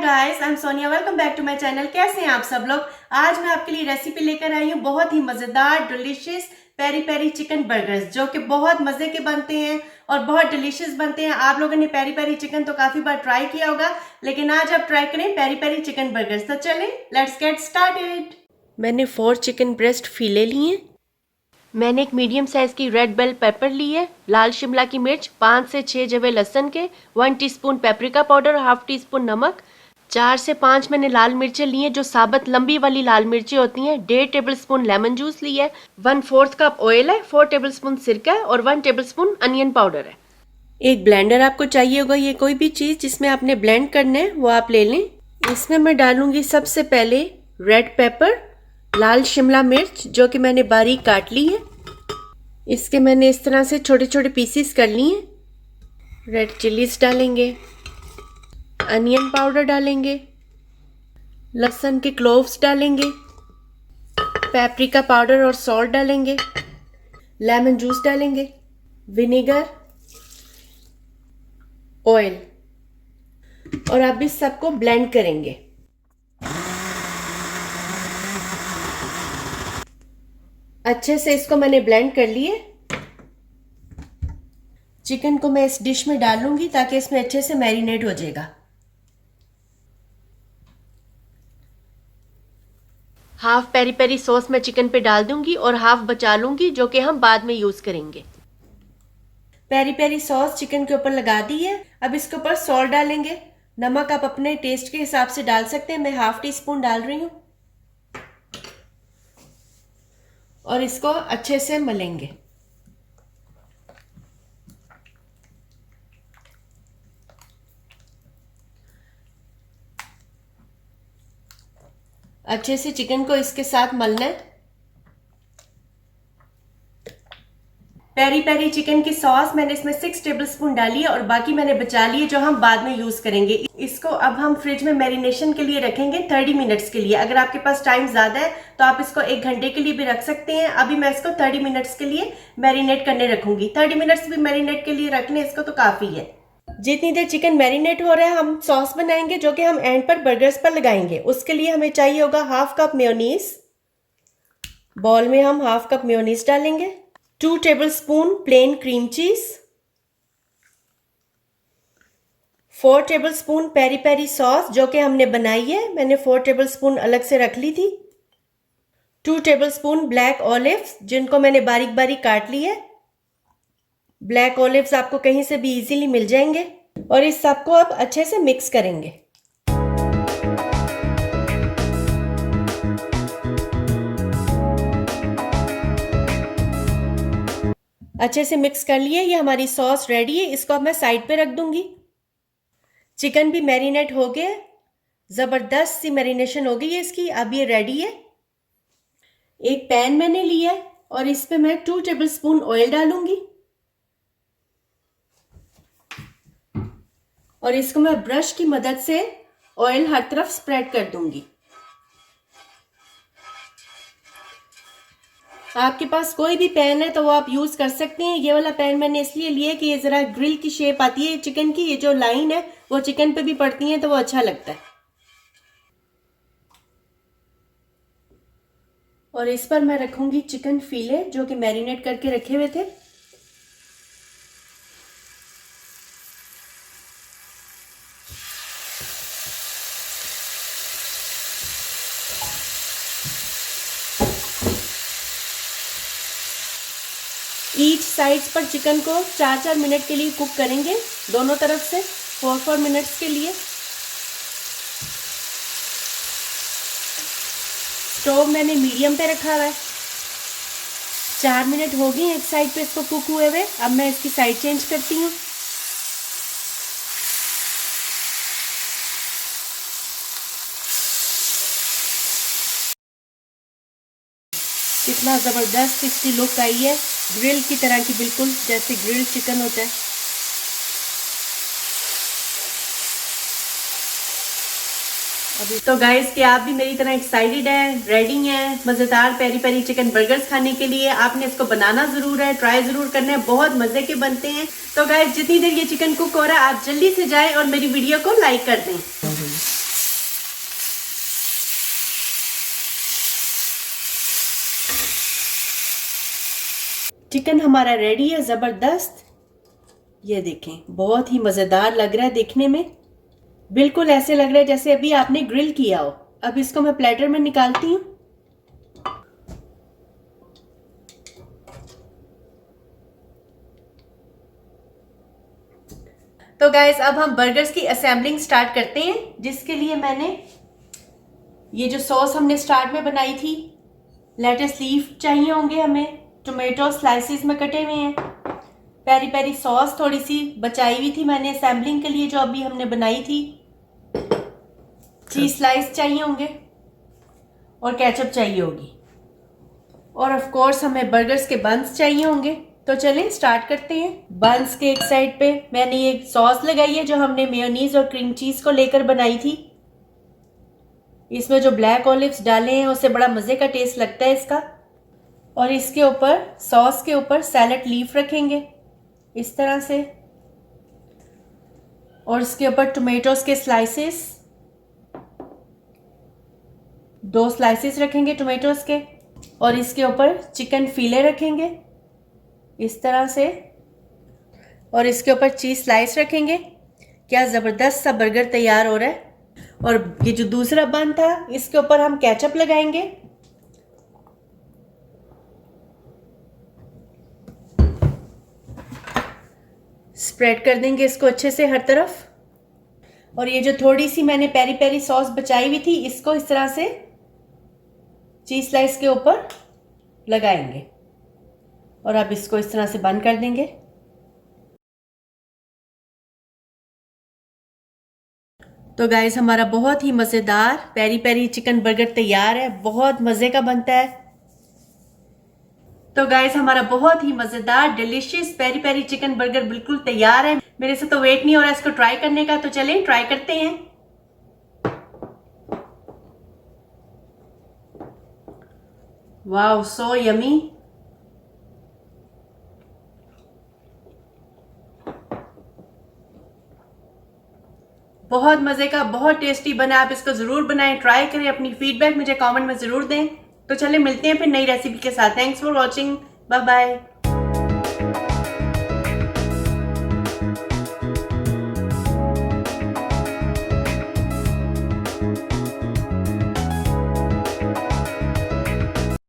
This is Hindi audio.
Guys, I am Sonia. Welcome back to my channel. कैसे हैं आप सब लोग। आज मैं आपके लिए रेसिपी लेकर आई हूँ बहुत ही मजेदार delicious peri peri chicken burgers, जो कि बहुत मजे के बनते हैं और बहुत डिलीशियस बनते हैं। आप लोगों ने पेरी पेरी चिकन तो काफी बार ट्राई किया होगा, लेकिन आज आप ट्राई करें पेरी पेरी चिकन बर्गर्स। तो चलें, लेट्स गेट स्टार्टेड। मैंने 4 चिकन ब्रेस्ट फिले लिए। मैंने एक मीडियम साइज की रेड बेल पेपर ली है, लाल शिमला की मिर्च, 5 से 6 जवे लहसुन के, 1 teaspoon paprika powder, half tea spoon नमक, 4 से 5 मैंने लाल मिर्चें ली हैं जो साबुत लंबी वाली लाल मिर्चें होती हैं, 1.5 टेबलस्पून लेमन जूस ली है, 1/4 कप ऑयल है, 4 टेबलस्पून सिरका है और 1 टेबलस्पून अनियन पाउडर है। एक ब्लेंडर आपको चाहिए होगा। ये कोई भी चीज़ जिसमें आपने ब्लेंड करना है वो आप ले लें। इसमें मैं डालूंगी सबसे पहले रेड पेपर, लाल शिमला मिर्च जो कि मैंने बारीक काट ली है। इसके मैंने इस तरह से छोटे छोटे पीसीस कर लिए हैं। रेड चिलीज डालेंगे, अनियन पाउडर डालेंगे, लहसुन के क्लोव्स डालेंगे, पेपरिका पाउडर और सॉल्ट डालेंगे, लेमन जूस डालेंगे, विनेगर, ऑयल, और अब इस सबको ब्लेंड करेंगे। अच्छे से इसको मैंने ब्लेंड कर लिए। चिकन को मैं इस डिश में डालूंगी ताकि इसमें अच्छे से मैरिनेट हो जाएगा। हाफ पेरी पेरी सॉस मैं चिकन पे डाल दूंगी और हाफ बचा लूंगी जो कि हम बाद में यूज करेंगे। पेरी पेरी सॉस चिकन के ऊपर लगा दी है। अब इसके ऊपर सॉल्ट डालेंगे। नमक आप अपने टेस्ट के हिसाब से डाल सकते हैं। मैं हाफ टी स्पून डाल रही हूँ और इसको अच्छे से मलेंगे। अच्छे से चिकन को इसके साथ मलना है। पेरी पेरी चिकन की सॉस मैंने इसमें 6 टेबलस्पून डाली है और बाकी मैंने बचा ली है जो हम बाद में यूज करेंगे। इसको अब हम फ्रिज में मैरिनेशन के लिए रखेंगे 30 मिनट्स के लिए। अगर आपके पास टाइम ज्यादा है तो आप इसको 1 घंटे के लिए भी रख सकते हैं। अभी मैं इसको 30 मिनट्स के लिए मैरिनेट करने रखूंगी। 30 मिनट्स भी मैरिनेट के लिए रखने इसको तो काफी है। जितनी देर चिकन मैरिनेट हो रहा है हम सॉस बनाएंगे जो कि हम एंड पर बर्गर्स पर लगाएंगे। उसके लिए हमें चाहिए होगा हाफ कप मेयोनीज। बॉल में हम हाफ कप मेयोनीज डालेंगे, 2 tablespoon plane cream cheese, 4 tablespoon peri peri sauce जो कि हमने बनाई है, मैंने 4 टेबलस्पून अलग से रख ली थी, 2 टेबलस्पून ब्लैक ऑलिव्स जिनको मैंने बारीक बारीक काट ली है। ब्लैक ऑलिव्स आपको कहीं से भी इजीली मिल जाएंगे। और इस सबको अब अच्छे से मिक्स करेंगे। अच्छे से मिक्स कर लिए। ये हमारी सॉस रेडी है। इसको अब मैं साइड पे रख दूंगी। चिकन भी मैरिनेट हो गया, जबरदस्त सी मैरिनेशन हो गई है इसकी। अब ये रेडी है। एक पैन मैंने लिया है और इस पे मैं 2 टेबलस्पून ऑयल डालूंगी और इसको मैं ब्रश की मदद से ऑयल हर तरफ स्प्रेड कर दूंगी। आपके पास कोई भी पैन है तो वो आप यूज कर सकते हैं। ये वाला पैन मैंने इसलिए लिया कि ये जरा ग्रिल की शेप आती है चिकन की। ये जो लाइन है वो चिकन पे भी पड़ती है तो वो अच्छा लगता है। और इस पर मैं रखूंगी चिकन फीले जो कि मैरिनेट करके रखे हुए थे। ईच साइड्स पर चिकन को 4-4 मिनट के लिए कुक करेंगे, दोनों तरफ से 4-4 मिनट्स के लिए। स्टोव मैंने मीडियम पे रखा हुआ है। 4 मिनट हो गए एक साइड पे इसको कुक हुए हुए। अब मैं इसकी साइड चेंज करती हूँ। कितना जबरदस्त इसकी लुक आई है, ग्रिल की तरह की, बिल्कुल जैसे ग्रिल चिकन होता है। अभी तो गाइस कि आप भी मेरी तरह एक्साइटेड हैं, रेडी हैं मजेदार पेरी पेरी चिकन बर्गर्स खाने के लिए। आपने इसको बनाना जरूर है, ट्राई जरूर करना है, बहुत मजे के बनते हैं। तो गाइस जितनी देर ये चिकन कुक हो रहा है आप जल्दी से जाएं और मेरी वीडियो को लाइक कर दें। चिकन हमारा रेडी है, ज़बरदस्त। ये देखें, बहुत ही मज़ेदार लग रहा है देखने में, बिल्कुल ऐसे लग रहा है जैसे अभी आपने ग्रिल किया हो। अब इसको मैं प्लेटर में निकालती हूँ। तो गाइस अब हम बर्गर्स की असेंबलिंग स्टार्ट करते हैं, जिसके लिए मैंने ये जो सॉस हमने स्टार्ट में बनाई थी, लेट्स लीफ चाहिए होंगे हमें, टोमेटो स्लाइसिस में कटे हुए हैं, पेरी पेरी सॉस थोड़ी सी बचाई हुई थी मैंने असेंबलिंग के लिए जो अभी हमने बनाई थी, चीज स्लाइस चाहिए होंगे और केचप चाहिए होगी, और ऑफ कोर्स हमें बर्गर्स के बंस चाहिए होंगे। तो चलें स्टार्ट करते हैं। बंस के एक साइड पे मैंने ये सॉस लगाई है जो हमने मेयोनीज और क्रीम चीज को लेकर बनाई थी। इसमें जो ब्लैक ऑलिव्स डाले हैं उससे बड़ा मजे का टेस्ट लगता है इसका। और इसके ऊपर सॉस के ऊपर सैलड लीफ रखेंगे इस तरह से, और इसके ऊपर टोमेटोज के स्लाइसेस, 2 स्लाइसेस रखेंगे टोमेटोज के, और इसके ऊपर चिकन फिले रखेंगे इस तरह से, और इसके ऊपर चीज स्लाइस रखेंगे। क्या ज़बरदस्त सा बर्गर तैयार हो रहा है। और ये जो दूसरा बन था इसके ऊपर हम केचप लगाएंगे। स्प्रेड कर देंगे इसको अच्छे से हर तरफ, और ये जो थोड़ी सी मैंने पेरी पेरी सॉस बचाई हुई थी इसको इस तरह से चीज स्लाइस के ऊपर लगाएंगे, और अब इसको इस तरह से बंद कर देंगे। तो गाइस हमारा बहुत ही मज़ेदार पेरी पेरी चिकन बर्गर तैयार है, बहुत मज़े का बनता है। तो गाइस हमारा बहुत ही मज़ेदार delicious peri peri chicken burger बिल्कुल तैयार है। मेरे से तो वेट नहीं हो रहा इसको ट्राई करने का, तो चलें ट्राई करते हैं। Wow, so yummy. बहुत मजे का, बहुत टेस्टी बना। आप इसको जरूर बनाएं, ट्राई करें, अपनी फीडबैक मुझे कमेंट में जरूर दें। तो चले मिलते हैं फिर नई रेसिपी के साथ। Thanks for watching, bye bye.